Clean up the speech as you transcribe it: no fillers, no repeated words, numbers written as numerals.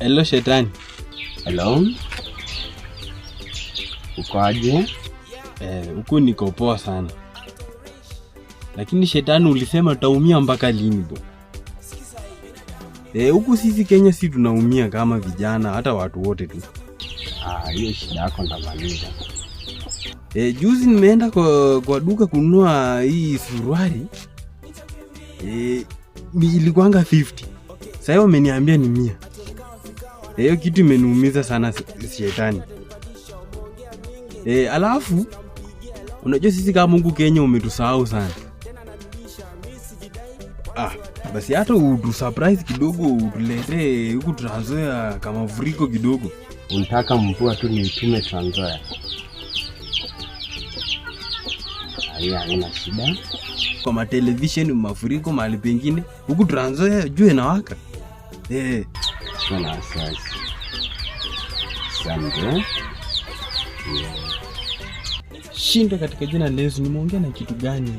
Hello Shetani. Hello. Uko aje? Huku niko poa sana. Lakini Shetani ulisema tutaumia mpaka lini bo? Huku sisi Kenya si tunaumia kama vijana, hata watu wote tu. Hiyo shida yako ndamaliza. Juzi nimeenda kwa duka kununua hii suruali. Ilikuanga 50. Sasa wameniambia ni 100. Hiyo kitu imeniumiza sana Shetani. Alafu unajua sisi kama Mungu Kenya umetusahau sana. Basi hata utusurprise kidogo, utulete huku Trans Nzoia kama mafuriko kidogo. Unataka mvua tu niitume Trans Nzoia? Haina shida. Kwa television mafuriko mahali pengine, huku Trans Nzoia jua inawaka. Sana sasa. Asante. Shinda katika jina la Yesu, nimeongea na kitu gani?